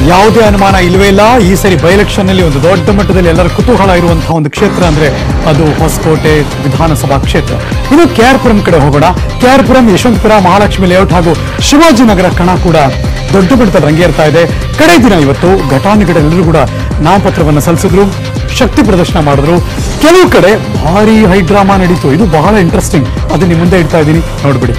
ಯಾವುದೇ ಅನುಮಾನ ಇಲ್ಲವೇ ಇಲ್ಲ. ಈ ಸರಿ ಬೈ ಎಲೆಕ್ಷನ್ ನಲ್ಲಿ ಒಂದು ದೊಡ್ಡ ಮಟ್ಟದಲ್ಲಿ ಎಲ್ಲರ ಕುತೂಹಲ ಇರುವಂತಹ ಒಂದು ಕ್ಷೇತ್ರ ಅಂದ್ರೆ ಅದು ಹೊಸಕೋಟೆ ವಿಧಾನಸಭಾ ಕ್ಷೇತ್ರ. ಇನ್ನು ಕೆಆರ್ಪುರಂ ಕಡೆ ಹೋಗೋಣ. ಕೆಆರ್ಪುರಂ, ಯಶವಂತಪುರ, ಮಹಾಲಕ್ಷ್ಮಿ ಲೇಔಟ್ ಹಾಗೂ ಶಿವಾಜಿನಗರ ಕಣ ಕೂಡ ದೊಡ್ಡ ಮಟ್ಟದಲ್ಲಿ ರಂಗೇರ್ತಾ ಇದೆ. ಕಡೆ ದಿನ ಇವತ್ತು ಘಟಾನುಘಟಿಗಳೆಲ್ಲರೂ ಕೂಡ ನಾಮಪತ್ರವನ್ನು ಸಲ್ಲಿಸಿದ್ರು, ಶಕ್ತಿ ಪ್ರದರ್ಶನ ಮಾಡಿದ್ರು. ಕೆಲವು ಕಡೆ ಭಾರಿ ಹೈಡ್ರಾಮಾ ನಡೀತು. ಇದು ಬಹಳ ಇಂಟ್ರೆಸ್ಟಿಂಗ್. ಅದು ನಿಮ್ಮ ಮುಂದೆ ಇಡ್ತಾ ಇದ್ದೀನಿ, ನೋಡ್ಬಿಡಿ.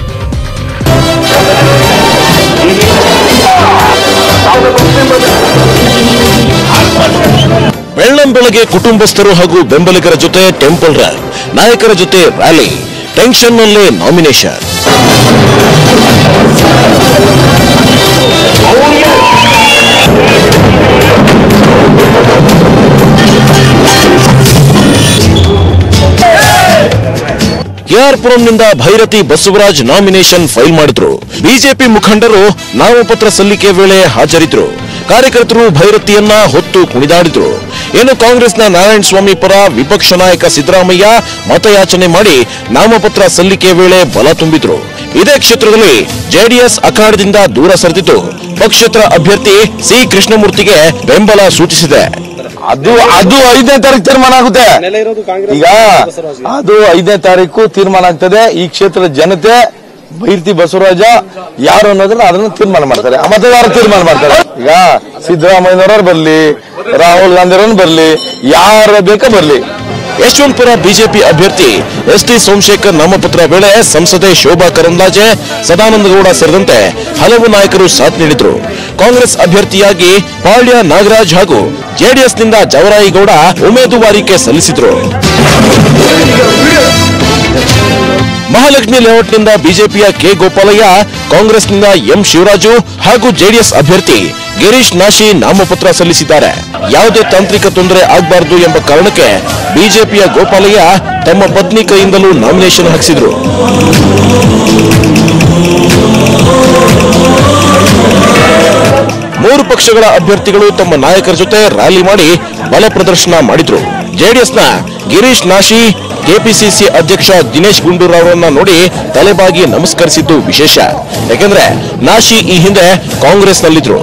ಬೆಳ್ಳಂಬೆಳಗ್ಗೆ ಕುಟುಂಬಸ್ಥರು ಹಾಗೂ ಬೆಂಬಲಿಗರ ಜೊತೆ ಟೆಂಪಲ್ ರನ್, ನಾಯಕರ ಜೊತೆ ರ್ಯಾಲಿ, ಟೆನ್ಷನ್ ನಲ್ಲೇ ನಾಮಿನೇಷನ್. ಕೆಆರ್ಪುರಂನಿಂದ ಭೈರತಿ ಬಸವರಾಜ್ ನಾಮಿನೇಷನ್ ಫೈಲ್ ಮಾಡಿದ್ರು. ಬಿಜೆಪಿ ಮುಖಂಡರು ನಾಮಪತ್ರ ಸಲ್ಲಿಕೆ ವೇಳೆ ಹಾಜರಿದ್ರು. ಕಾರ್ಯಕರ್ತರು ಭೈರತಿಯನ್ನ ಹೊತ್ತು ಕುಣಿದಾಡಿದ್ರು. ಇನ್ನು ಕಾಂಗ್ರೆಸ್ನ ನಾರಾಯಣ ಸ್ವಾಮಿ ಪರ ವಿಪಕ್ಷ ನಾಯಕ ಸಿದ್ದರಾಮಯ್ಯ ಮತಯಾಚನೆ ಮಾಡಿ ನಾಮಪತ್ರ ಸಲ್ಲಿಕೆ ವೇಳೆ ಬಲ ತುಂಬಿದ್ರು. ಇದೇ ಕ್ಷೇತ್ರದಲ್ಲಿ ಜೆಡಿಎಸ್ ಅಖಾಡದಿಂದ ದೂರ ಸರಿದಿದ್ದು ಪಕ್ಷೇತರ ಅಭ್ಯರ್ಥಿ ಸಿ ಕೃಷ್ಣಮೂರ್ತಿಗೆ ಬೆಂಬಲ ಸೂಚಿಸಿದೆ. ಅದು 5ನೇ ತಾರೀಕು ತೀರ್ಮಾನ ಆಗುತ್ತೆ. ಈಗ ಅದು 5ನೇ ತಾರೀಕು ತೀರ್ಮಾನ ಆಗ್ತದೆ. ಈ ಕ್ಷೇತ್ರದ ಜನತೆ ಭೈರತಿ ಬಸವರಾಜ ಯಾರು ಅನ್ನೋದನ್ನ ಅದನ್ನ ತೀರ್ಮಾನ ಮಾಡ್ತಾರೆ, ಮತದಾರರು ತೀರ್ಮಾನ ಮಾಡ್ತಾರೆ. ಈಗ ಸಿದ್ದರಾಮಯ್ಯನವರು ಬರ್ಲಿ, ರಾಹುಲ್ ಗಾಂಧಿರನ್ನು ಬರ್ಲಿ, ಯಾರ ಬೇಕಾ ಬರ್ಲಿ. ಯಶವಂತಪುರ ಬಿಜೆಪಿ ಅಭ್ಯರ್ಥಿ ಎಸ್ಟಿ ಸೋಮಶೇಖರ್ ನಾಮಪತ್ರ ವೇಳೆ ಸಂಸದೆ ಶೋಭಾ ಕರಂದ್ಲಾಜೆ, ಸದಾನಂದಗೌಡ ಸೇರಿದಂತೆ ಹಲವು ನಾಯಕರು ಸಾಥ್ ನೀಡಿದ್ರು. ಕಾಂಗ್ರೆಸ್ ಅಭ್ಯರ್ಥಿಯಾಗಿ ಪಾಳ್ಯ ನಾಗರಾಜ್ ಹಾಗೂ ಜೆಡಿಎಸ್ನಿಂದ ಜವರಾಯಿಗೌಡ ಉಮೇದುವಾರಿಕೆ ಸಲ್ಲಿಸಿದ್ರು. ಮಹಾಲಕ್ಷ್ಮಿ ಲೇಔಟ್ನಿಂದ ಬಿಜೆಪಿಯ ಕೆ ಗೋಪಾಲಯ್ಯ, ಕಾಂಗ್ರೆಸ್ನಿಂದ ಎಂ ಶಿವರಾಜು ಹಾಗೂ ಜೆಡಿಎಸ್ ಅಭ್ಯರ್ಥಿ ಗಿರೀಶ್ ನಾಶಿ ನಾಮಪತ್ರ ಸಲ್ಲಿಸಿದ್ದಾರೆ. ಯಾವುದೇ ತಾಂತ್ರಿಕ ತೊಂದರೆ ಆಗಬಾರದು ಎಂಬ ಕಾರಣಕ್ಕೆ ಬಿಜೆಪಿಯ ಗೋಪಾಲಯ್ಯ ತಮ್ಮ ಪತ್ನಿ ಕೈಯಿಂದಲೂ ನಾಮಿನೇಷನ್ ಹಾಕಿಸಿದ್ರು. ಮೂರು ಪಕ್ಷಗಳ ಅಭ್ಯರ್ಥಿಗಳು ತಮ್ಮ ನಾಯಕರ ಜೊತೆ ರ್ಯಾಲಿ ಮಾಡಿ ಬಲ ಪ್ರದರ್ಶನ ಮಾಡಿದ್ರು. ಜೆಡಿಎಸ್ನ ಗಿರೀಶ್ ನಾಶಿ ಕೆಪಿಸಿಸಿ ಅಧ್ಯಕ್ಷ ದಿನೇಶ್ ಗುಂಡೂರಾವ್ ಅವರನ್ನ ನೋಡಿ ತಲೆಬಾಗಿ ನಮಸ್ಕರಿಸಿದ್ದು ವಿಶೇಷ. ಯಾಕೆಂದ್ರೆ ನಾಶಿ ಈ ಹಿಂದೆ ಕಾಂಗ್ರೆಸ್ನಲ್ಲಿದ್ರು.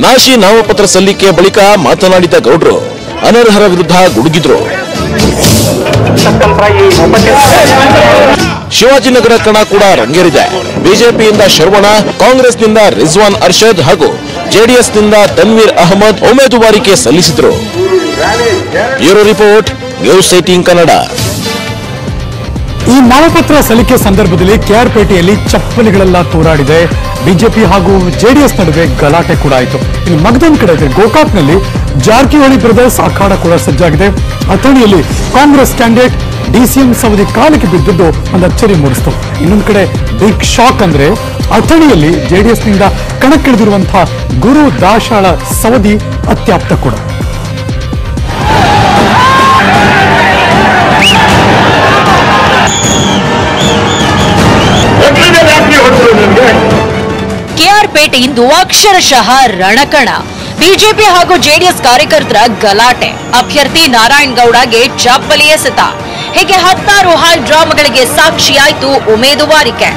ನಾಶಿ ನಾಮಪತ್ರ ಸಲ್ಲಿಕೆ ಬಳಿಕ ಮಾತನಾಡಿದ ಗೌಡ್ರು ಅನರ್ಹರ ವಿರುದ್ಧ ಗುಡುಗಿದ್ರು. ಶಿವಾಜಿನಗರ ಕಣ ಕೂಡ ರಂಗೇರಿದೆ. ಬಿಜೆಪಿಯಿಂದ ಶರವಣ, ಕಾಂಗ್ರೆಸ್ನಿಂದ ರಿಜ್ವಾನ್ ಅರ್ಷದ್ ಹಾಗೂ ಜೆಡಿಎಸ್ನಿಂದ ತನ್ವೀರ್ ಅಹಮದ್ ಉಮೇದುವಾರಿಕೆ ಸಲ್ಲಿಸಿದ್ರು. Bureau report, news 18 Kannada. ಈ ನಾಮಪತ್ರ ಸಲ್ಲಿಕೆ ಸಂದರ್ಭದಲ್ಲಿ ಕೆಆರ್ಪೇಟೆಯಲ್ಲಿ ಚಪ್ಪಲಿಗಳೆಲ್ಲ ತೂರಾಡಿದೆ. ಬಿಜೆಪಿ ಹಾಗೂ ಜೆಡಿಎಸ್ ನಡುವೆ ಗಲಾಟೆ ಕೂಡ ಆಯಿತು. ಇನ್ನು ಮಗದೊಂದು ಕಡೆ ಗೋಕಾಕ್ನಲ್ಲಿ ಜಾರಕಿಹೊಳಿ ಬ್ರದರ್ಸ್ ಅಖಾಡ ಕೂಡ ಸಜ್ಜಾಗಿದೆ. ಅಥಣಿಯಲ್ಲಿ ಕಾಂಗ್ರೆಸ್ ಕ್ಯಾಂಡಿಡೇಟ್ ಡಿಸಿಎಂ ಸವದಿ ಕಾಲಿಗೆ ಬಿದ್ದಿದ್ದು ಒಂದು ಅಚ್ಚರಿ ಮೂಡಿಸಿತು. ಇನ್ನೊಂದು ಕಡೆ ಬಿಗ್ ಶಾಕ್ ಅಂದ್ರೆ ಅಥಣಿಯಲ್ಲಿ ಜೆಡಿಎಸ್ನಿಂದ ಕಣಕ್ಕಿಳಿದಿರುವಂತಹ ಗುರು ದಾಶಾಳ ಸವದಿ ಅತ್ಯಾಪ್ತ ಕೂಡ. ಕೆಆರ್ಪೇಟೆ ಇಂದು ಅಕ್ಷರಶಃ ರಣಕಣ. ಬಿಜೆಪಿ ಹಾಗೂ ಜೆಡಿಎಸ್ ಕಾರ್ಯಕರ್ತರ ಗಲಾಟೆ, ಅಭ್ಯರ್ಥಿ ನಾರಾಯಣ್ ಗೌಡಗೆ ಚಪ್ಪಲಿ ಎಸೆತ, ಹೀಗೆ 10 ಹಾಲ್ ಡ್ರಾಮಾಗಳಿಗೆ ಸಾಕ್ಷಿಯಾಯಿತು ಉಮೇದುವಾರಿಕೆ.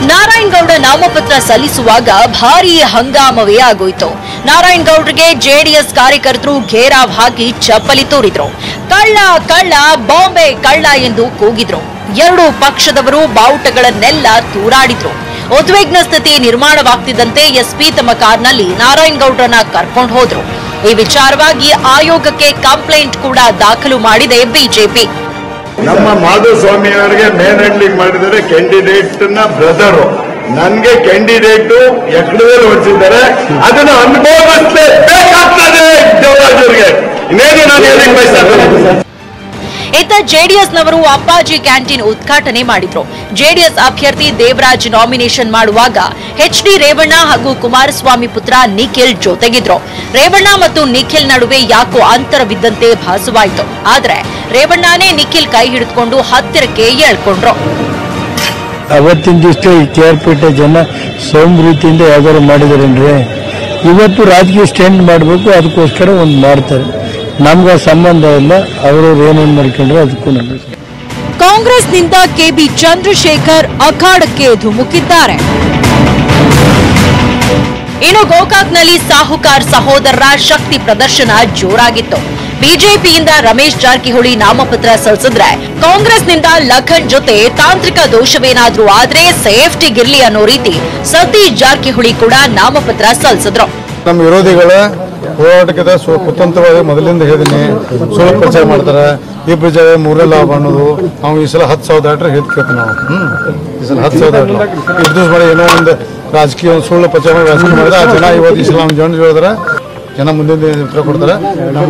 ನಾರಾಯಣ್ ಗೌಡ ನಾಮಪತ್ರ ಸಲ್ಲಿಸುವಾಗ ಭಾರೀ ಹಂಗಾಮವೇ ಆಗೋಯ್ತು. ನಾರಾಯಣ್ ಗೌಡ್ರಿಗೆ ಜೆಡಿಎಸ್ ಕಾರ್ಯಕರ್ತರು ಘೇರಾವ್ ಹಾಕಿ ಚಪ್ಪಲಿ ತೋರಿದ್ರು. ಕಳ್ಳ ಕಳ್ಳ, ಬಾಂಬೆ ಕಳ್ಳ ಎಂದು ಕೂಗಿದ್ರು. ಎರಡೂ ಪಕ್ಷದವರು ಬಾವುಟಗಳನ್ನೆಲ್ಲ ತೂರಾಡಿದ್ರು. ಉದ್ವಿಗ್ನ ಸ್ಥಿತಿ ನಿರ್ಮಾಣವಾಗ್ತಿದ್ದಂತೆ ಎಸ್ಪಿ ತಮ್ಮ ಕಾರ್ನಲ್ಲಿ ನಾರಾಯಣ್ ಗೌಡ್ರನ್ನ ಕರ್ಕೊಂಡು ಹೋದ್ರು. ಈ ವಿಚಾರವಾಗಿ ಆಯೋಗಕ್ಕೆ ಕಂಪ್ಲೇಂಟ್ ಕೂಡ ದಾಖಲು ಮಾಡಿದೆ ಬಿಜೆಪಿ. ನಮ್ಮ ಮಾಧುಸ್ವಾಮಿ ಅವರಿಗೆ ಮೇನ್ ಹ್ಯಾಂಡ್ಲಿಂಗ್ ಮಾಡಿದರೆ ಕ್ಯಾಂಡಿಡೇಟ್ ನ ಬ್ರದರ್, ನನ್ಗೆ ಕ್ಯಾಂಡಿಡೇಟ್ ಎಕ್ಕಡದಲ್ಲಿ ಹೊಡಿಸಿದ್ದಾರೆ. ಅದನ್ನು ಅನುಭವಿಸಬೇಕಾಗ್ತದೆ ದೇವರಾಜ್ ಅವರಿಗೆ. ಇನ್ನೇನು ನಾನು ಹೇಳಲಿಕ್ಕೆ ಬಯಸ್ತೇನೆ. ಇತ್ತ ಜೆಡಿಎಸ್ನವರು ಅಪ್ಪಾಜಿ ಕ್ಯಾಂಟೀನ್ ಉದ್ಘಾಟನೆ ಮಾಡಿದ್ರು. ಜೆಡಿಎಸ್ ಅಭ್ಯರ್ಥಿ ದೇವರಾಜ್ ನಾಮಿನೇಷನ್ ಮಾಡುವಾಗ ಎಚ್ಡಿ ರೇವಣ್ಣ ಹಾಗೂ ಕುಮಾರಸ್ವಾಮಿ ಪುತ್ರ ನಿಖಿಲ್ ಜೊತೆಗಿದ್ರು. ರೇವಣ್ಣ ಮತ್ತು ನಿಖಿಲ್ ನಡುವೆ ಯಾಕೋ ಅಂತರವಿದ್ದಂತೆ ಭಾಸವಾಯಿತು. ಆದ್ರೆ ರೇವಣ್ಣನೇ ನಿಖಿಲ್ ಕೈ ಹಿಡಿದುಕೊಂಡು ಹತ್ತಿರಕ್ಕೆ ಎಳ್ಕೊಂಡ್ರು. ಅವತ್ತಿನ ದಿವಸ ಈ KR ಜನ ಸೋಮರೀತಿಯಿಂದ ಯಾವ್ದಾರು ಮಾಡಿದಾರೇನ್ರಿ? ಇವತ್ತು ರಾಜಕೀಯ ಸ್ಟ್ಯಾಂಡ್ ಮಾಡಬೇಕು, ಅದಕ್ಕೋಸ್ಕರ ಒಂದು ಮಾಡ್ತಾರೆ. ನಮ್ಗೆ ಸಂಬಂಧ ಇಲ್ಲ, ಅವರವ್ರು ಏನೇನು ಮಾಡ್ಕೊಂಡ್ರೆ ಅದಕ್ಕೂ ನಮಗೆ. ಕಾಂಗ್ರೆಸ್ನಿಂದ ಕೆಬಿ ಚಂದ್ರಶೇಖರ್ ಅಖಾಡಕ್ಕೆ ಧುಮುಕಿದ್ದಾರೆ. ಇನ್ನು ಗೋಕಾಕ್ನಲ್ಲಿ ಸಾಹುಕಾರ್ ಸಹೋದರರ ಶಕ್ತಿ ಪ್ರದರ್ಶನ ಜೋರಾಗಿತ್ತು. ಬಿಜೆಪಿಯಿಂದ ರಮೇಶ್ ಜಾರಕಿಹೊಳಿ ನಾಮಪತ್ರ ಸಲ್ಲಿಸಿದ್ರೆ ಕಾಂಗ್ರೆಸ್ನಿಂದ ಲಖನ್ ಜೊತೆ ತಾಂತ್ರಿಕ ದೋಷವೇನಾದ್ರೂ ಆದ್ರೆ ಸೇಫ್ಟಿಗಿರ್ಲಿ ಅನ್ನೋ ರೀತಿ ಸತೀಶ್ ಜಾರಕಿಹೊಳಿ ಕೂಡ ನಾಮಪತ್ರ ಸಲ್ಲಿಸಿದ್ರು. ನಮ್ಮ ವಿರೋಧಿಗಳ ಹೋರಾಟಕ್ಕೆ ಕುತಂತ್ರವಾಗಿ ಮೊದಲಿಂದ ಹೇಳಿದೀನಿ, ಸುಳ್ಳು ಪ್ರಚಾರ ಮಾಡ್ತಾರೆ. ಇಬ್ಬರು ಜಾಗ ಮೂರನೇ ಲಾಭ ಅನ್ನೋದು. ನಾವು ಈ ಸಲ 10,000 ದಾಟ್ರೆ ಹೇಳ್ತೇವೆ. ನಾವು ಈ ಸಲ 10,000 ದಾಟ್ರೆ ಇದ್ದು ಮಾಡಿ ಏನೋ ಒಂದು ರಾಜಕೀಯ ಸುಳ್ಳು ಪ್ರಚಾರ ರಾಜಕೀಯ ಮಾಡಿದ್ರೆ ಆ ಜನ ಇವತ್ತು ಈ ಸಲ ನಮ್ಮ ಜನ ಹೇಳಿದ್ರೆ ಜನ ಮುಂದಿನ ಉತ್ತರ ಕೊಡ್ತಾರೆ. ನಮ್ಮ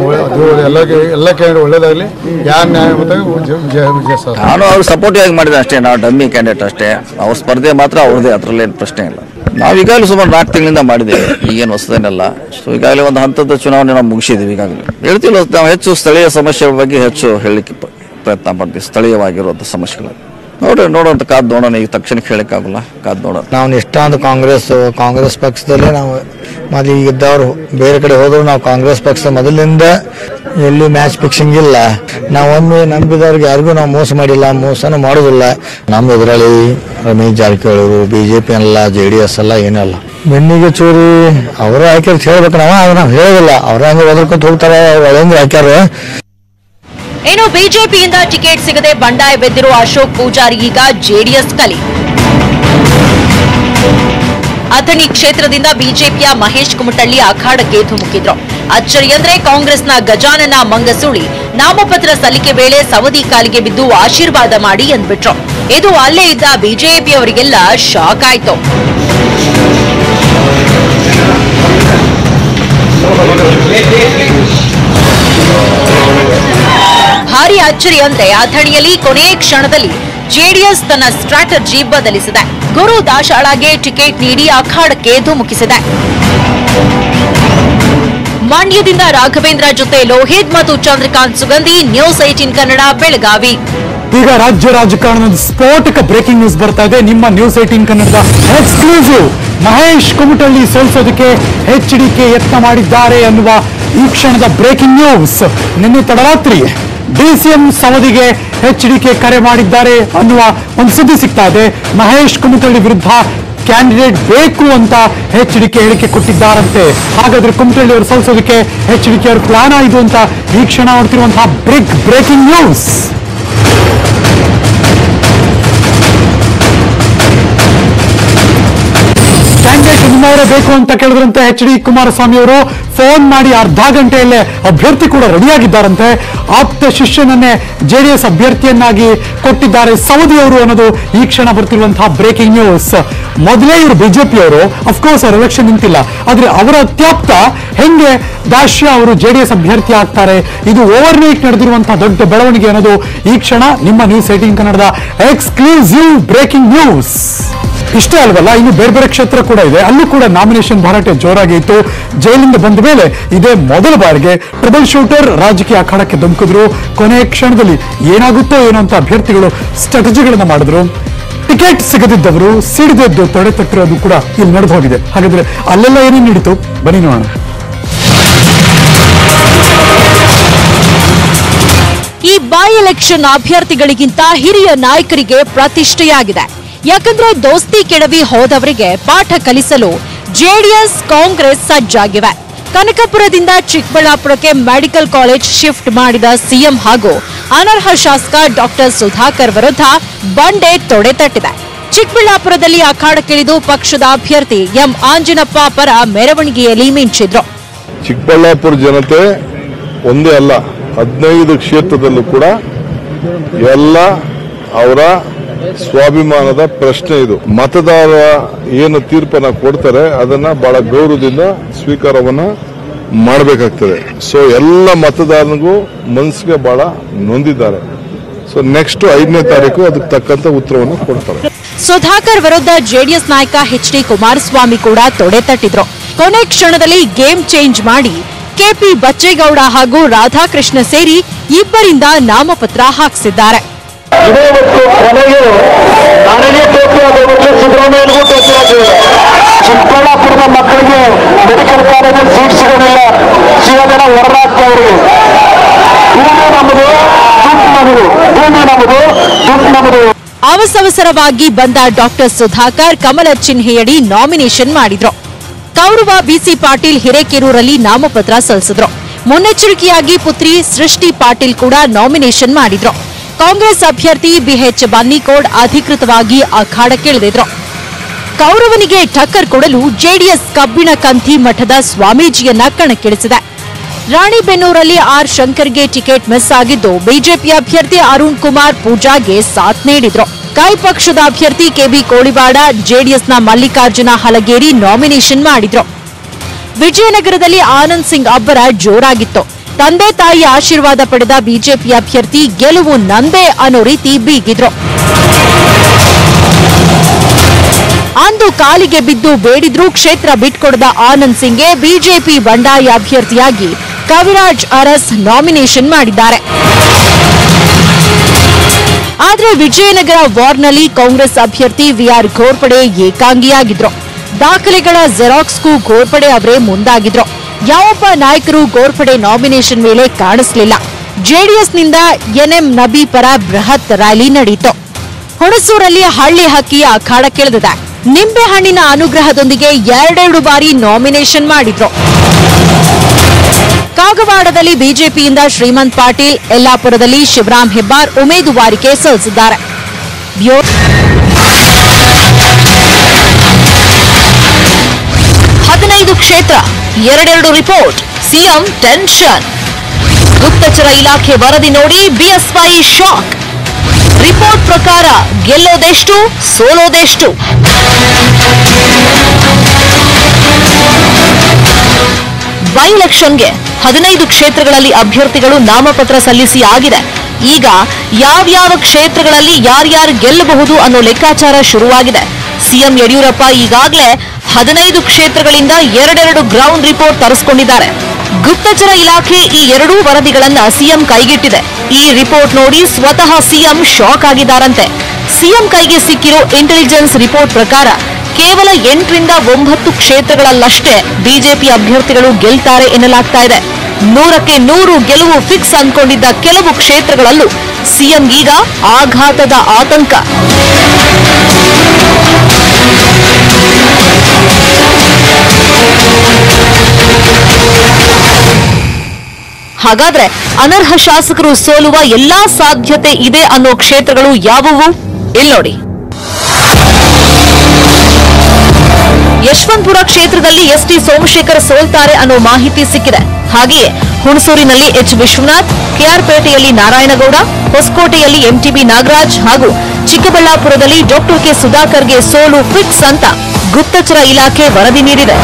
ಎಲ್ಲ ಕ್ಯಾಂಡಿಡೇಟ್ ಒಳ್ಳೇದಾಗಲಿ, ಯಾರು ನ್ಯಾಯ ವಿಜಯ ಸರ್. ನಾನು ಅವ್ರು ಸಪೋರ್ಟಿವ್ ಆಗಿ ಮಾಡಿದೆ ಅಷ್ಟೇ, ನಾವು ಡಮ್ಮಿ ಕ್ಯಾಂಡಿಡೇಟ್ ಅಷ್ಟೇ. ಅವ್ರ ಸ್ಪರ್ಧೆ ಮಾತ್ರ ಅವ್ರದೇ, ಅದರಲ್ಲೇನು ಪ್ರಶ್ನೆ ಇಲ್ಲ. ನಾವು ಈಗಾಗಲೇ ಸುಮಾರು 4 ತಿಂಗಳಿಂದ ಮಾಡಿದ್ದೇವೆ, ಈಗೇನು ಹೊಸದೇನಲ್ಲ. ಸೊ ಈಗಾಗಲೇ ಒಂದು ಹಂತದ ಚುನಾವಣೆ ನಾವು ಮುಗಿಸಿದ್ದೀವಿ. ಈಗಾಗಲೇ ಹೇಳ್ತಿಲ್ಲ, ನಾವು ಹೆಚ್ಚು ಸ್ಥಳೀಯ ಸಮಸ್ಯೆಗಳ ಬಗ್ಗೆ ಹೆಚ್ಚು ಹೇಳಲಿಕ್ಕೆ ಪ್ರಯತ್ನ ಮಾಡ್ತೀವಿ. ಸ್ಥಳೀಯವಾಗಿರುವಂಥ ಸಮಸ್ಯೆಗಳು ನೋಡೋಂತ ಕಾದ್ ನೋಡೋಣ. ಈಗ ತಕ್ಷಣಕ್ಕೆ ಹೇಳಕ್ಕಾಗಲ್ಲ, ಕಾದ್ ನೋಡೋಣ. ನಾವು ಇಷ್ಟೊಂದು ಕಾಂಗ್ರೆಸ್ ಪಕ್ಷದಲ್ಲೇ ನಾವು ಮೊದಲು ಇದ್ದವರು ಬೇರೆ ಕಡೆ ಹೋದ್ರು ನಾವು ಕಾಂಗ್ರೆಸ್ ಪಕ್ಷ ಮೊದಲಿಂದ ಎಲ್ಲಿ ಮ್ಯಾಚ್ ಫಿಕ್ಸಿಂಗ್ ಇಲ್ಲ. ನಾವೊಮ್ಮೆ ನಂಬಿದವ್ರಿಗೆ ಯಾರಿಗೂ ನಾವು ಮೋಸ ಮಾಡಿಲ್ಲ, ಮೋಸನೂ ಮಾಡೋದಿಲ್ಲ. ನಮ್ಮ ಎದುರಾಳಿ ರಮೇಶ್ ಜಾರಕಿಹೊಳಿ ಬಿಜೆಪಿ ಅಲ್ಲ, JDS ಅಲ್ಲ, ಏನಲ್ಲ. ಬೆನ್ನಿಗೆ ಚೂರಿ ಅವರು ಹಾಕ್ಯಾರ ಹೇಳ್ಬೇಕು, ನಾವು ಹೇಳೋದಿಲ್ಲ. ಅವ್ರ ಹಂಗೆ ಒದರ್ಕೊಂತ ಹೋಗ್ತಾರೆ, ಒಳಂದ್ರೆ ಹಾಕ್ಯಾರ. ಇನ್ನು ಬಿಜೆಪಿಯಿಂದ ಟಿಕೆಟ್ ಸಿಗದೆ ಬಂಡಾಯ ಬೆದ್ದಿರುವ ಅಶೋಕ್ ಪೂಜಾರಿ ಈಗ ಜೆಡಿಎಸ್ ಕಲಿ. ಅಥಣಿ ಕ್ಷೇತ್ರದಿಂದ ಬಿಜೆಪಿಯ ಮಹೇಶ್ ಕುಮಟಳ್ಳಿ ಅಖಾಡಕ್ಕೆ ಧುಮುಕಿದ್ರು. ಅಚ್ಚರಿ ಅಂದ್ರೆ ಕಾಂಗ್ರೆಸ್ನ ಗಜಾನನ ಮಂಗಸೂಳಿ ನಾಮಪತ್ರ ಸಲ್ಲಿಕೆ ವೇಳೆ ಸವದಿ ಕಾಲಿಗೆ ಬಿದ್ದು ಆಶೀರ್ವಾದ ಮಾಡಿ ಅಂದ್ಬಿಟ್ರು. ಇದು ಅಲ್ಲೇ ಇದ್ದ ಬಿಜೆಪಿಯವರಿಗೆಲ್ಲ ಶಾಕ್ ಆಯ್ತು. ಭಾರಿ ಅಚ್ಚರಿ ಅಂದ್ರೆ ಅಥಣಿಯಲ್ಲಿ ಕೊನೆ ಕ್ಷಣದಲ್ಲಿ ಜೆಡಿಎಸ್ ತನ್ನ ಸ್ಟ್ರಾಟಜಿ ಬದಲಿಸಿದೆ. ಗುರು ದಾಶಾಳಗೆ ಟಿಕೆಟ್ ನೀಡಿ ಅಖಾಡಕ್ಕೆ ಧುಮುಕಿಸಿದೆ. ಮಂಡ್ಯದಿಂದ ರಾಘವೇಂದ್ರ ಜೊತೆ ಲೋಹಿತ್ ಮತ್ತು ಚಂದ್ರಕಾಂತ್ ಸುಗಂಧಿ, ನ್ಯೂಸ್ 18 ಕನ್ನಡ, ಬೆಳಗಾವಿ. ಈಗ ರಾಜ್ಯ ರಾಜಕಾರಣದ ಸ್ಫೋಟಕ ಬ್ರೇಕಿಂಗ್ ನ್ಯೂಸ್ ಬರ್ತಾ ಇದೆ. ನಿಮ್ಮ ನ್ಯೂಸ್ 18 ಕನ್ನಡದ ಎಕ್ಸ್ಕ್ಲೂಸಿವ್. ಮಹೇಶ್ ಕುಮಟಳ್ಳಿ ಸೋಲಿಸೋದಕ್ಕೆ HDK ಯತ್ನ ಮಾಡಿದ್ದಾರೆ ಅನ್ನುವ ಈ ಕ್ಷಣದ ಬ್ರೇಕಿಂಗ್ ನ್ಯೂಸ್. ನಿನ್ನೆ ತಡರಾತ್ರಿ DCM ಸವದಿಗೆ HDK ಕರೆ ಮಾಡಿದ್ದಾರೆ ಅನ್ನುವ ಒಂದು ಸುದ್ದಿ ಸಿಗ್ತಾ ಇದೆ. ಮಹೇಶ್ ಕುಮಟಳ್ಳಿ ವಿರುದ್ಧ ಕ್ಯಾಂಡಿಡೇಟ್ ಬೇಕು ಅಂತ HDK ಹೇಳಿಕೆ ಕೊಟ್ಟಿದ್ದಾರಂತೆ. ಹಾಗಾದ್ರೆ ಕುಮಟಳ್ಳಿ ಅವರು ಸೋಲಿಸೋದಕ್ಕೆ HDK ಅವ್ರ ಪ್ಲಾನ್ ಆಯಿತು ಅಂತ ಈ ಕ್ಷಣ ನೋಡ್ತಿರುವಂತಹ ಬಿಗ್ ಬ್ರೇಕಿಂಗ್ ನ್ಯೂಸ್. ಕ್ಯಾಂಡಿಡೇಟ್ ನಿಮ್ಮವರೇ ಬೇಕು ಅಂತ ಕೇಳಿದ್ರಂತೆ HD ಕುಮಾರಸ್ವಾಮಿ ಅವರು. ಫೋನ್ ಮಾಡಿ ಅರ್ಧ ಗಂಟೆಯಲ್ಲೇ ಅಭ್ಯರ್ಥಿ ಕೂಡ ರೆಡಿಯಾಗಿದ್ದಾರಂತೆ. ಆಪ್ತ ಶಿಷ್ಯನನ್ನೇ JDS ಅಭ್ಯರ್ಥಿಯನ್ನಾಗಿ ಕೊಟ್ಟಿದ್ದಾರೆ ಸವದಿ ಅವರು ಅನ್ನೋದು ಈ ಕ್ಷಣ ಬರ್ತಿರುವಂತಹ ಬ್ರೇಕಿಂಗ್ ನ್ಯೂಸ್. ಮೊದಲೇ ಇವರು ಬಿಜೆಪಿಯವರು, ಅಫ್ಕೋರ್ಸ್ ಅವ್ರ ಎಲೆಕ್ಷನ್ ನಿಂತಿಲ್ಲ, ಆದ್ರೆ ಅವರ ಅತ್ಯಾಪ್ತ ಹೆಂಗೆ ದಾಶ್ಯ ಅವರು JDS ಅಭ್ಯರ್ಥಿ ಆಗ್ತಾರೆ, ಇದು ಓವರ್ ನೈಟ್ ನಡೆದಿರುವಂತಹ ದೊಡ್ಡ ಬೆಳವಣಿಗೆ ಅನ್ನೋದು ಈ ಕ್ಷಣ ನಿಮ್ಮ ನ್ಯೂಸ್ 18 ಕನ್ನಡದ ಎಕ್ಸ್ಕ್ಲೂಸಿವ್ ಬ್ರೇಕಿಂಗ್ ನ್ಯೂಸ್. ಇಷ್ಟೇ ಅಲ್ವಲ್ಲ, ಇನ್ನು ಬೇರೆ ಬೇರೆ ಕ್ಷೇತ್ರ ಕೂಡ ಇದೆ, ಅಲ್ಲೂ ಕೂಡ ನಾಮಿನೇಷನ್ ಭರಾಟೆ ಜೋರಾಗಿತ್ತು. ಜೈಲಿಂದ ಬಂದ ಮೇಲೆ ಇದೇ ಮೊದಲ ಬಾರಿಗೆ ಟ್ರಬಲ್ ಶೂಟರ್ ರಾಜಕೀಯ ಅಖಾಡಕ್ಕೆ ಧುಮುಕಿದ್ರು. ಕೊನೆಯ ಕ್ಷಣದಲ್ಲಿ ಏನಾಗುತ್ತೋ ಏನೋ ಅಂತ ಅಭ್ಯರ್ಥಿಗಳು ಸ್ಟ್ರಾಟಜಿಗಳನ್ನ ಮಾಡಿದ್ರು. ಟಿಕೆಟ್ ಸಿಗದಿದ್ದವರು ಸಿಡಿದೆದ್ದು ತೊಡೆ ತಟ್ಟಿರೋದು ಕೂಡ ಇಲ್ಲಿ ನಡೆದು ಹೋಗಿದೆ. ಹಾಗಾದ್ರೆ ಅಲ್ಲೆಲ್ಲ ಏನೇನು ನಡೀತು ಬನ್ನಿ ನೋಡೋಣ. ಈ ಬೈ ಎಲೆಕ್ಷನ್ ಅಭ್ಯರ್ಥಿಗಳಿಗಿಂತ ಹಿರಿಯ ನಾಯಕರಿಗೆ ಪ್ರತಿಷ್ಠೆಯಾಗಿದೆ. ಯಾಕಂದ್ರೆ ದೋಸ್ತಿ ಕೆಡವಿ ಹೋದವರಿಗೆ ಪಾಠ ಕಲಿಸಲು ಜೆಡಿಎಸ್ ಕಾಂಗ್ರೆಸ್ ಸಜ್ಜಾಗಿವೆ. ಕನಕಪುರದಿಂದ ಚಿಕ್ಕಬಳ್ಳಾಪುರಕ್ಕೆ ಮೆಡಿಕಲ್ ಕಾಲೇಜ್ ಶಿಫ್ಟ್ ಮಾಡಿದ ಸಿಎಂ ಹಾಗೂ ಅನರ್ಹ ಶಾಸಕ ಡಾಕ್ಟರ್ ಸುಧಾಕರ್ ವಿರುದ್ಧ ಬಂಡೆ ತೊಡೆ ತಟ್ಟಿದೆ. ಚಿಕ್ಕಬಳ್ಳಾಪುರದಲ್ಲಿ ಅಖಾಡಕ್ಕಿಳಿದು ಪಕ್ಷದ ಅಭ್ಯರ್ಥಿ ಎಂ ಆಂಜಿನಪ್ಪ ಪರ ಮೆರವಣಿಗೆಯಲ್ಲಿ ಮಿಂಚಿದ್ರು. ಚಿಕ್ಕಬಳ್ಳಾಪುರ ಜನತೆ ಒಂದೇ ಅಲ್ಲ, 15 ಕ್ಷೇತ್ರದಲ್ಲೂ ಕೂಡ ಎಲ್ಲ ಅವರ ಸ್ವಾಭಿಮಾನದ ಪ್ರಶ್ನೆ ಇದು. ಮತದಾರ ಏನು ತೀರ್ಪನ್ನ ಕೊಡ್ತಾರೆ ಅದನ್ನ ಬಹಳ ಗೌರವದಿಂದ ಸ್ವೀಕಾರವನ್ನ ಮಾಡಬೇಕಾಗ್ತದೆ. ಸೊ ಎಲ್ಲ ಮತದಾರನಿಗೂ ಮನಸ್ಸಿಗೆ ಬಹಳ ನೊಂದಿದ್ದಾರೆ. ಸೊ ನೆಕ್ಸ್ಟ್ 5ನೇ ತಾರೀಕು ಅದಕ್ಕೆ ತಕ್ಕಂತ ಉತ್ತರವನ್ನು ಕೊಡ್ತಾರೆ. ಸುಧಾಕರ್ ವಿರುದ್ಧ ಜೆಡಿಎಸ್ ನಾಯಕ HD ಕುಮಾರಸ್ವಾಮಿ ಕೂಡ ತೊಡೆ ತಟ್ಟಿದ್ರು. ಕೊನೆ ಕ್ಷಣದಲ್ಲಿ ಗೇಮ್ ಚೇಂಜ್ ಮಾಡಿ KP ಬಚ್ಚೇಗೌಡ ಹಾಗೂ ರಾಧಾಕೃಷ್ಣ ಸೇರಿ ಇಬ್ಬರಿಂದ ನಾಮಪತ್ರ ಹಾಕಿಸಿದ್ದಾರೆ. ಇದೇ ಮತ್ತು ಕೊನೆಗೆ ನನಗೆ ಟೋಪಿ ಆಗೋದಕ್ಕೆ ಸಿದ್ದರಾಮಯ್ಯನಿಗೂ ಟೋಪಿ ಆಗಿವೆ. ಚಿಕ್ಕಬಳ್ಳಾಪುರದ ಮಕ್ಕಳಿಗೆ ಮೆಡಿಕಲ್ ಕಾಲೇಜಲ್ಲಿ ಸೀಟ್ ಸಿಗೋದಿಲ್ಲ, ಸಿಗೋದೆಲ್ಲ ಹೊರರಾಗ್ತಾ ಅವರಿಗೆ. ಭೂಮಿ ನಮ್ಮದು, ದುಡ್ಡು ನಮ್ಮದು, ಭೂಮಿ ನಮ್ಮದು, ದುಡ್ಡು ನಮ್ಮದು. ಅವಸರವಾಗಿ ಬಂದ ಡಾಕ್ಟರ್ ಸುಧಾಕರ್ ಕಮಲ ಚಿಹ್ನೆಯಡಿ ನಾಮಿನೇಷನ್ ಮಾಡಿದ್ರು. ಕೌರವ ಬಿಸಿ ಪಾಟೀಲ್ ಹಿರೇಕೆರೂರಲ್ಲಿ ನಾಮಪತ್ರ ಸಲ್ಲಿಸಿದ್ರು. ಮುನ್ನೆಚ್ಚರಿಕೆಯಾಗಿ ಪುತ್ರಿ ಸೃಷ್ಟಿ ಪಾಟೀಲ್ ಕೂಡ ನಾಮಿನೇಷನ್ ಮಾಡಿದ್ರು. ಕಾಂಗ್ರೆಸ್ ಅಭ್ಯರ್ಥಿ ಬಿಎಚ್ ಬನ್ನಿಕೋಡ್ ಅಧಿಕೃತವಾಗಿ ಅಖಾಡಕ್ಕಿಳಿದಿದ್ರು. ಕೌರವನಿಗೆ ಟಕ್ಕರ್ ಕೊಡಲು ಜೆಡಿಎಸ್ ಕಬ್ಬಿಣ ಕಂಥಿ ಮಠದ ಸ್ವಾಮೀಜಿಯನ್ನ ಕಣಕ್ಕಿಳಿಸಿದೆ. ರಾಣಿಬೆನ್ನೂರಲ್ಲಿ ಆರ್ ಶಂಕರ್ಗೆ ಟಿಕೆಟ್ ಮಿಸ್ ಆಗಿದ್ದು, ಬಿಜೆಪಿ ಅಭ್ಯರ್ಥಿ ಅರುಣ್ ಕುಮಾರ್ ಪೂಜಾಗೆ ಸಾಥ್ ನೀಡಿದ್ರು. ಕೈ ಪಕ್ಷದ ಅಭ್ಯರ್ಥಿ ಕೆಬಿ ಕೋಳಿವಾಡ, ಜೆಡಿಎಸ್ನ ಮಲ್ಲಿಕಾರ್ಜುನ ಹಲಗೇರಿ ನಾಮಿನೇಷನ್ ಮಾಡಿದ್ರು. ವಿಜಯನಗರದಲ್ಲಿ ಆನಂದ್ ಸಿಂಗ್ ಅಬ್ಬರ ಜೋರಾಗಿತ್ತು. ತಂದೆ ತಾಯಿ ಆಶೀರ್ವಾದ ಪಡೆದ ಬಿಜೆಪಿ ಅಭ್ಯರ್ಥಿ ಗೆಲುವು ನಂದೇ ಅನ್ನೋ ರೀತಿ ಬೀಗಿದ್ರು. ಅಂದು ಕಾಲಿಗೆ ಬಿದ್ದು ಬೇಡಿದ್ರೂ ಕ್ಷೇತ್ರ ಬಿಟ್ಕೊಡದ ಆನಂದ್ ಸಿಂಗ್ಗೆ ಬಿಜೆಪಿ ಬಂಡಾಯ ಅಭ್ಯರ್ಥಿಯಾಗಿ ಕವಿರಾಜ್ ಅರಸ್ ನಾಮಿನೇಷನ್ ಮಾಡಿದ್ದಾರೆ. ಆದರೆ ವಿಜಯನಗರ ವಾರ್ಡ್ನಲ್ಲಿ ಕಾಂಗ್ರೆಸ್ ಅಭ್ಯರ್ಥಿ ವಿಆರ್ ಘೋರ್ಪಡೆ ಏಕಾಂಗಿಯಾಗಿದ್ರು. ದಾಖಲೆಗಳ ಜೆರಾಕ್ಸ್ಗೂ ಘೋರ್ಪಡೆ ಅವರೇ ಮುಂದಾಗಿದ್ರು. ಯಾವೊಬ್ಬ ನಾಯಕರು ಘೋರ್ಪಡೆ ನಾಮಿನೇಷನ್ ವೇಳೆ ಕಾಣಿಸಲಿಲ್ಲ. ಜೆಡಿಎಸ್ನಿಂದ ಎನ್ಎಂ ನಬಿ ಪರ ಬೃಹತ್ ರ್ಯಾಲಿ ನಡೆಯಿತು. ಹುಣಸೂರಲ್ಲಿ ಹಳ್ಳಿ ಹಕ್ಕಿ ಅಖಾಡಕ್ಕಿಳಿದಿದೆ. ನಿಂಬೆಹಣ್ಣಿನ ಅನುಗ್ರಹದೊಂದಿಗೆ 2 ಬಾರಿ ನಾಮಿನೇಷನ್ ಮಾಡಿದ್ರು. ಕಾಗವಾಡದಲ್ಲಿ ಬಿಜೆಪಿಯಿಂದ ಶ್ರೀಮಂತ್ ಪಾಟೀಲ್, ಯಲ್ಲಾಪುರದಲ್ಲಿ ಶಿವರಾಮ್ ಹೆಬ್ಬಾರ್ ಉಮೇದುವಾರಿಕೆ ಸಲ್ಲಿಸಿದ್ದಾರೆ. 15 ಕ್ಷೇತ್ರ, 2 ರಿಪೋರ್ಟ್, ಸಿಎಂ ಟೆನ್ಷನ್. ಗುಪ್ತಚರ ಇಲಾಖೆ ವರದಿ ನೋಡಿ ಬಿಎಸ್ವೈ ಶಾಕ್. ರಿಪೋರ್ಟ್ ಪ್ರಕಾರ ಗೆಲ್ಲೋದೆಷ್ಟು, ಸೋಲೋದೆಷ್ಟು? ಬೈ ಎಲೆಕ್ಷನ್ಗೆ 15 ಕ್ಷೇತ್ರಗಳಲ್ಲಿ ಅಭ್ಯರ್ಥಿಗಳು ನಾಮಪತ್ರ ಸಲ್ಲಿಸಿ ಆಗಿದೆ. ಈಗ ಯಾವ್ಯಾವ ಕ್ಷೇತ್ರಗಳಲ್ಲಿ ಯಾರ್ಯಾರು ಗೆಲ್ಲಬಹುದು ಅನ್ನೋ ಲೆಕ್ಕಾಚಾರ ಶುರುವಾಗಿದೆ. ಸಿಎಂ ಯಡಿಯೂರಪ್ಪ ಈಗಾಗಲೇ 15 ಕ್ಷೇತ್ರಗಳಿಂದ 2 ಗ್ರೌಂಡ್ ರಿಪೋರ್ಟ್ ತರಿಸಿಕೊಂಡಿದ್ದಾರೆ. ಗುಪ್ತಚರ ಇಲಾಖೆ ಈ 2 ವರದಿಗಳನ್ನ ಸಿಎಂ ಕೈಗಿಟ್ಟಿದೆ. ಈ ರಿಪೋರ್ಟ್ ನೋಡಿ ಸ್ವತಃ ಸಿಎಂ ಶಾಕ್ ಆಗಿದ್ದಾರಂತೆ. ಸಿಎಂ ಕೈಗೆ ಸಿಕ್ಕಿರೋ ಇಂಟೆಲಿಜೆನ್ಸ್ ರಿಪೋರ್ಟ್ ಪ್ರಕಾರ ಕೇವಲ 8 ರಿಂದ 9 ಕ್ಷೇತ್ರಗಳಲ್ಲಷ್ಟೇ ಬಿಜೆಪಿ ಅಭ್ಯರ್ಥಿಗಳು ಗೆಲ್ತಾರೆ ಎನ್ನಲಾಗ್ತಾ ಇದೆ. 100ಕ್ಕೆ 100 ಗೆಲುವು ಫಿಕ್ಸ್ ಅಂದ್ಕೊಂಡಿದ್ದ ಕೆಲವು ಕ್ಷೇತ್ರಗಳಲ್ಲೂ ಸಿಎಂ ಈಗ ಆಘಾತದ ಆತಂಕ. ಹಾಗಾದ್ರೆ ಅನರ್ಹ ಶಾಸಕರು ಸೋಲುವ ಎಲ್ಲಾ ಸಾಧ್ಯತೆ ಇದೆ ಅನ್ನೋ ಕ್ಷೇತ್ರಗಳು ಯಾವುವು? ಇಲ್ಲಿ ನೋಡಿ. ಯಶವಂತಪುರ ಕ್ಷೇತ್ರದಲ್ಲಿ ಎಸ್ಟಿ ಸೋಮಶೇಖರ್ ಸೋಲ್ತಾರೆ ಅನ್ನೋ ಮಾಹಿತಿ ಸಿಕ್ಕಿದೆ. ಹಾಗೆಯೇ ಹುಣಸೂರಿನಲ್ಲಿ ಎಚ್ ವಿಶ್ವನಾಥ್, ಕೆಆರ್ಪೇಟೆಯಲ್ಲಿ ನಾರಾಯಣಗೌಡ, ಹೊಸಕೋಟೆಯಲ್ಲಿ ಎಂಟಿಬಿ ನಾಗರಾಜ್ ಹಾಗೂ ಚಿಕ್ಕಬಳ್ಳಾಪುರದಲ್ಲಿ ಡಾಕ್ಟರ್ ಕೆ ಸುಧಾಕರ್ಗೆ ಸೋಲು ಫಿಕ್ಸ್ ಅಂತ ಗುಪ್ತಚರ ಇಲಾಖೆ ವರದಿ ನೀಡಿದೆ.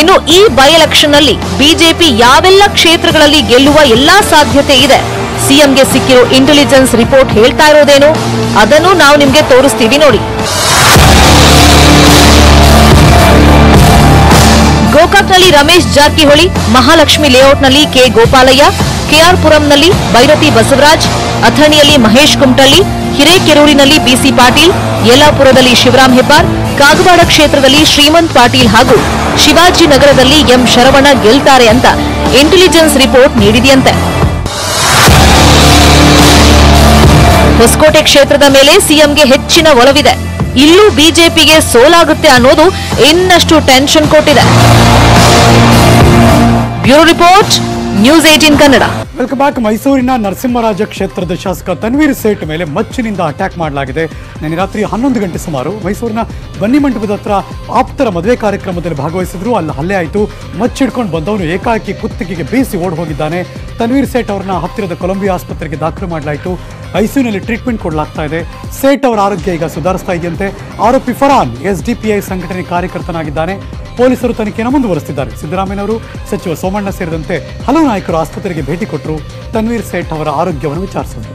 ಇನ್ನು ಈ ಬೈ ಎಲೆಕ್ಷನ್ನಲ್ಲಿ ಬಿಜೆಪಿ ಯಾವೆಲ್ಲ ಕ್ಷೇತ್ರಗಳಲ್ಲಿ ಗೆಲ್ಲುವ ಎಲ್ಲಾ ಸಾಧ್ಯತೆ ಇದೆ, ಸಿಎಂಗೆ ಸಿಕ್ಕಿರೋ ಇಂಟೆಲಿಜೆನ್ಸ್ ರಿಪೋರ್ಟ್ ಹೇಳ್ತಾ ಇರೋದೇನು, ಅದನ್ನು ನಾವು ನಿಮ್ಗೆ ತೋರಿಸ್ತೀವಿ ನೋಡಿ. ಗೋಕಾಕ್ನಲ್ಲಿ ರಮೇಶ್ ಜಾರಕಿಹೊಳಿ, ಮಹಾಲಕ್ಷ್ಮಿ ಲೇಔಟ್ನಲ್ಲಿ ಕೆ ಗೋಪಾಲಯ್ಯ, ಕೆಆರ್ ಪುರಂನಲ್ಲಿ ಬೈರತಿ ಬಸವರಾಜ್, ಅಥಣಿಯಲ್ಲಿ ಮಹೇಶ್ ಕುಮಟಳ್ಳಿ, ಹಿರೇಕೆರೂರಿನಲ್ಲಿ ಬಿಸಿ ಪಾಟೀಲ್, ಯಲ್ಲಾಪುರದಲ್ಲಿ ಶಿವರಾಮ್ ಹೆಬ್ಬಾರ್, ಕಾಗವಾಡ ಕ್ಷೇತ್ರದಲ್ಲಿ ಶ್ರೀಮಂತ್ ಪಾಟೀಲ್ ಹಾಗೂ ಶಿವಾಜಿನಗರದಲ್ಲಿ ಎಂ ಶರವಣ ಗೆಲ್ತಾರೆ ಅಂತ ಇಂಟೆಲಿಜೆನ್ಸ್ ರಿಪೋರ್ಟ್ ನೀಡಿದೆಯಂತೆ. ಹೊಸಕೋಟೆ ಕ್ಷೇತ್ರದ ಮೇಲೆ ಸಿಎಂಗೆ ಹೆಚ್ಚಿನ ಒಲವಿದೆ. ಇಲ್ಲೂ ಬಿಜೆಪಿಗೆ ಸೋಲಾಗುತ್ತೆ ಅನ್ನೋದು ಇನ್ನಷ್ಟು ಟೆನ್ಷನ್ ಕೊಟ್ಟಿದೆ. Bureau report, news 18 Kannada. Welcome back. ಮೈಸೂರಿನ ನರಸಿಂಹರಾಜ ಕ್ಷೇತ್ರದ ಶಾಸಕ ತನ್ವೀರ್ ಸೇಠ್ ಮೇಲೆ ಮಚ್ಚಿನಿಂದ ಅಟ್ಯಾಕ್ ಮಾಡಲಾಗಿದೆ. ನಿನ್ನೆ ರಾತ್ರಿ 11 ಗಂಟೆ ಸುಮಾರು ಮೈಸೂರಿನ ಬನ್ನಿಮಂಟಪದ ಹತ್ರ ಆಪ್ತರ ಮದುವೆ ಕಾರ್ಯಕ್ರಮದಲ್ಲಿ ಭಾಗವಹಿಸಿದ್ರು. ಅಲ್ಲಿ ಹಲ್ಲೆ ಆಯಿತು. ಮಚ್ಚಿಡ್ಕೊಂಡು ಬಂದವನು ಏಕಾಏಕಿ ಕುತ್ತಿಗೆಗೆ ಬೀಸಿ ಓಡ್ ಹೋಗಿದ್ದಾನೆ. ತನ್ವೀರ್ ಸೇಠ್ ಅವರನ್ನ ಹತ್ತಿರದ ಕೊಲಂಬಿಯಾ ಆಸ್ಪತ್ರೆಗೆ ದಾಖಲು ಮಾಡಲಾಯಿತು. ಐಸಿಯುನಲ್ಲಿ ಟ್ರೀಟ್ಮೆಂಟ್ ಕೊಡಲಾಗ್ತಾ ಇದೆ. ಸೇಠ್ ಅವರ ಆರೋಗ್ಯ ಈಗ ಸುಧಾರಿಸ್ತಾ ಇದೆಯಂತೆ. ಆರೋಪಿ ಫರಾನ್ ಎಸ್ಡಿಪಿಐ ಸಂಘಟನೆ ಕಾರ್ಯಕರ್ತನಾಗಿದ್ದಾನೆ. ಪೊಲೀಸರು ತನಿಖೆಯನ್ನು ಮುಂದುವರೆಸಿದ್ದಾರೆ. ಸಿದ್ದರಾಮಯ್ಯನವರು, ಸಚಿವ ಸೋಮಣ್ಣ ಸೇರಿದಂತೆ ಹಲವು ನಾಯಕರು ಆಸ್ಪತ್ರೆಗೆ ಭೇಟಿ ಕೊಟ್ಟರು. ತನ್ವೀರ್ ಸೇಠ್ ಅವರ ಆರೋಗ್ಯವನ್ನು ವಿಚಾರಿಸಿದರು.